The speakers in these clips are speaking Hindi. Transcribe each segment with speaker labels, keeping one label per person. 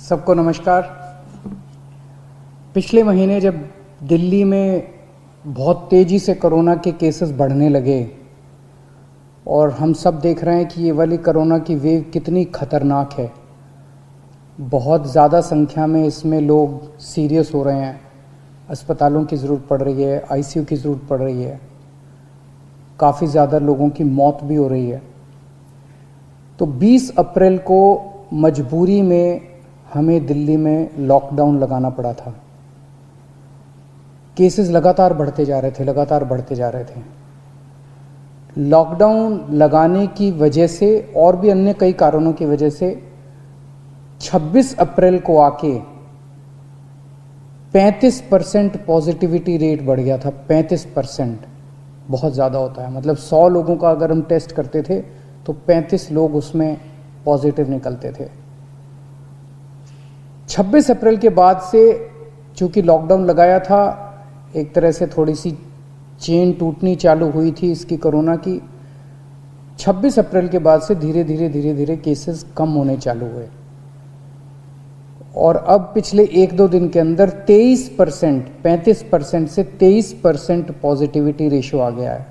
Speaker 1: सबको नमस्कार। पिछले महीने जब दिल्ली में बहुत तेज़ी से कोरोना के केसेस बढ़ने लगे और हम सब देख रहे हैं कि ये वाली कोरोना की वेव कितनी ख़तरनाक है, बहुत ज़्यादा संख्या में इसमें लोग सीरियस हो रहे हैं, अस्पतालों की ज़रूरत पड़ रही है, आईसीयू की ज़रूरत पड़ रही है, काफ़ी ज़्यादा लोगों की मौत भी हो रही है। तो 20 अप्रैल को मजबूरी में हमें दिल्ली में लॉकडाउन लगाना पड़ा था। केसेस लगातार बढ़ते जा रहे थे। लॉकडाउन लगाने की वजह से और भी अन्य कई कारणों की वजह से 26 अप्रैल को आके 35% पॉजिटिविटी रेट बढ़ गया था। 35% बहुत ज़्यादा होता है, मतलब 100 लोगों का अगर हम टेस्ट करते थे तो 35 लोग उसमें पॉजिटिव निकलते थे। 26 अप्रैल के बाद से चूँकि लॉकडाउन लगाया था, एक तरह से थोड़ी सी चेन टूटनी चालू हुई थी इसकी कोरोना की। 26 अप्रैल के बाद से धीरे धीरे केसेस कम होने चालू हुए और अब पिछले 1-2 दिन के अंदर 23%, 35% से 23% पॉजिटिविटी रेशियो आ गया है।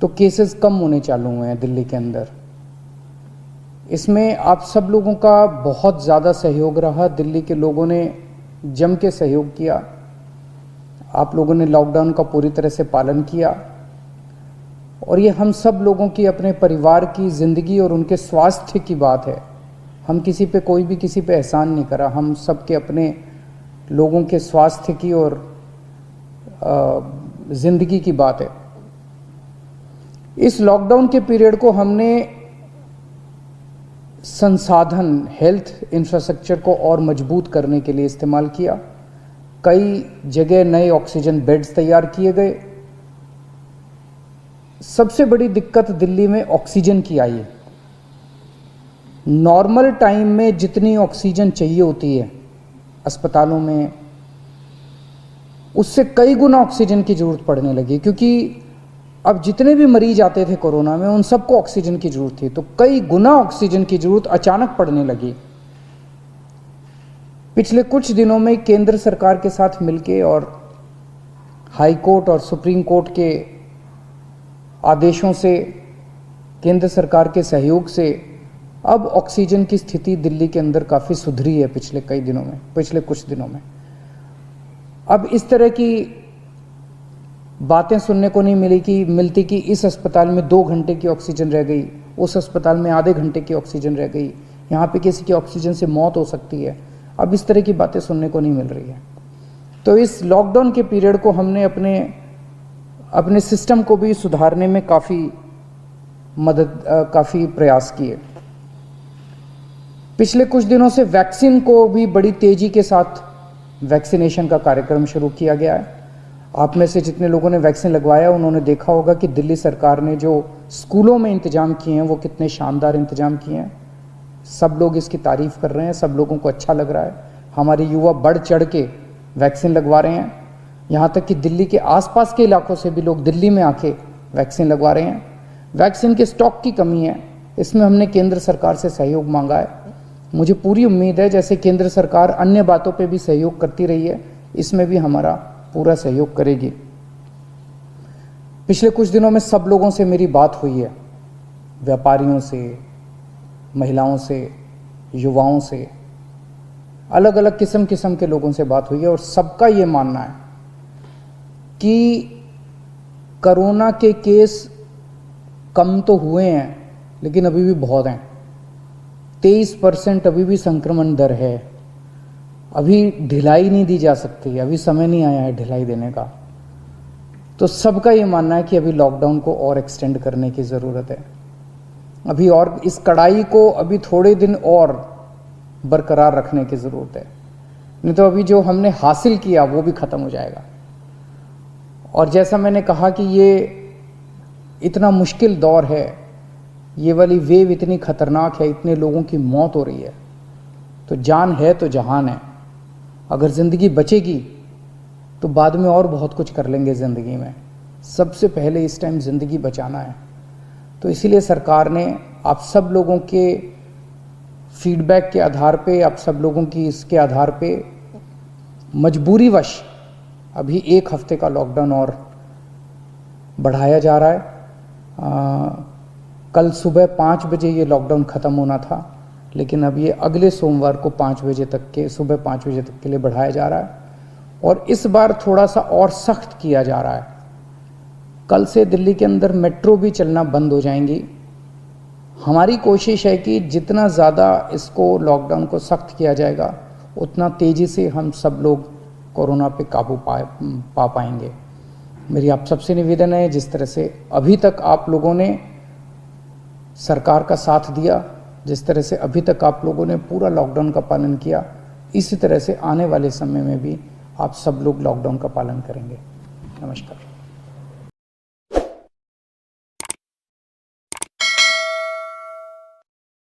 Speaker 1: तो केसेस कम होने चालू हुए हैं दिल्ली के अंदर। इसमें आप सब लोगों का बहुत ज़्यादा सहयोग रहा। दिल्ली के लोगों ने जम के सहयोग किया। आप लोगों ने लॉकडाउन का पूरी तरह से पालन किया और ये हम सब लोगों की, अपने परिवार की ज़िंदगी और उनके स्वास्थ्य की बात है। हम कोई भी किसी पे एहसान नहीं करा, हम सब के अपने लोगों के स्वास्थ्य की और ज़िंदगी की बात है। इस लॉकडाउन के पीरियड को हमने संसाधन, हेल्थ इंफ्रास्ट्रक्चर को और मजबूत करने के लिए इस्तेमाल किया। कई जगह नए ऑक्सीजन बेड्स तैयार किए गए। सबसे बड़ी दिक्कत दिल्ली में ऑक्सीजन की आई है। नॉर्मल टाइम में जितनी ऑक्सीजन चाहिए होती है अस्पतालों में, उससे कई गुना ऑक्सीजन की ज़रूरत पड़ने लगी, क्योंकि अब जितने भी मरीज आते थे कोरोना में उन सबको ऑक्सीजन की ज़रूरत थी। तो कई गुना ऑक्सीजन की ज़रूरत अचानक पड़ने लगी। पिछले कुछ दिनों में केंद्र सरकार के साथ मिलके और हाई कोर्ट और सुप्रीम कोर्ट के आदेशों से, केंद्र सरकार के सहयोग से अब ऑक्सीजन की स्थिति दिल्ली के अंदर काफ़ी सुधरी है पिछले कुछ दिनों में। अब इस तरह की बातें सुनने को नहीं मिलती कि इस अस्पताल में 2 घंटे की ऑक्सीजन रह गई, उस अस्पताल में आधे घंटे की ऑक्सीजन रह गई, यहाँ पे किसी की ऑक्सीजन से मौत हो सकती है। अब इस तरह की बातें सुनने को नहीं मिल रही है। तो इस लॉकडाउन के पीरियड को हमने अपने सिस्टम को भी सुधारने में काफ़ी प्रयास किए। पिछले कुछ दिनों से वैक्सीन को भी बड़ी तेज़ी के साथ वैक्सीनेशन का कार्यक्रम शुरू किया गया है। आप में से जितने लोगों ने वैक्सीन लगवाया उन्होंने देखा होगा कि दिल्ली सरकार ने जो स्कूलों में इंतजाम किए हैं वो कितने शानदार इंतजाम किए हैं। सब लोग इसकी तारीफ़ कर रहे हैं, सब लोगों को अच्छा लग रहा है। हमारे युवा बढ़ चढ़ के वैक्सीन लगवा रहे हैं। यहाँ तक कि दिल्ली के आसपास के इलाकों से भी लोग दिल्ली में आके वैक्सीन लगवा रहे हैं। वैक्सीन के स्टॉक की कमी है, इसमें हमने केंद्र सरकार से सहयोग मांगा है। मुझे पूरी उम्मीद है जैसे केंद्र सरकार अन्य बातों पे भी सहयोग करती रही है, इसमें भी हमारा पूरा सहयोग करेगी। पिछले कुछ दिनों में सब लोगों से मेरी बात हुई है, व्यापारियों से, महिलाओं से, युवाओं से, अलग अलग किस्म के लोगों से बात हुई है और सबका ये मानना है कि कोरोना के केस कम तो हुए हैं लेकिन अभी भी बहुत हैं। 23% अभी भी संक्रमण दर है। अभी ढिलाई नहीं दी जा सकती, अभी समय नहीं आया है ढिलाई देने का। तो सबका ये मानना है कि अभी लॉकडाउन को और एक्सटेंड करने की ज़रूरत है। अभी और इस कड़ाई को अभी थोड़े दिन और बरकरार रखने की ज़रूरत है, नहीं तो अभी जो हमने हासिल किया वो भी ख़त्म हो जाएगा। और जैसा मैंने कहा कि ये इतना मुश्किल दौर है, ये वाली वेव इतनी ख़तरनाक है, इतने लोगों की मौत हो रही है, तो जान है तो जहान है। अगर ज़िंदगी बचेगी तो बाद में और बहुत कुछ कर लेंगे ज़िंदगी में। सबसे पहले इस टाइम ज़िंदगी बचाना है। तो इसीलिए सरकार ने आप सब लोगों के फीडबैक के आधार पे, आप सब लोगों की इसके आधार पे मजबूरीवश अभी 1 हफ्ते का लॉकडाउन और बढ़ाया जा रहा है। कल सुबह 5 बजे ये लॉकडाउन ख़त्म होना था, लेकिन अब ये अगले सोमवार को 5 बजे तक के, सुबह 5 बजे तक के लिए बढ़ाया जा रहा है और इस बार थोड़ा सा और सख्त किया जा रहा है। कल से दिल्ली के अंदर मेट्रो भी चलना बंद हो जाएंगी। हमारी कोशिश है कि जितना ज़्यादा इसको लॉकडाउन को सख्त किया जाएगा उतना तेज़ी से हम सब लोग कोरोना पे काबू पा पाएंगे। मेरी आप सबसे निवेदन है, जिस तरह से अभी तक आप लोगों ने सरकार का साथ दिया, जिस तरह से अभी तक आप लोगों ने पूरा लॉकडाउन का पालन किया, इसी तरह से आने वाले समय में भी आप सब लोग लॉकडाउन का पालन करेंगे। नमस्कार।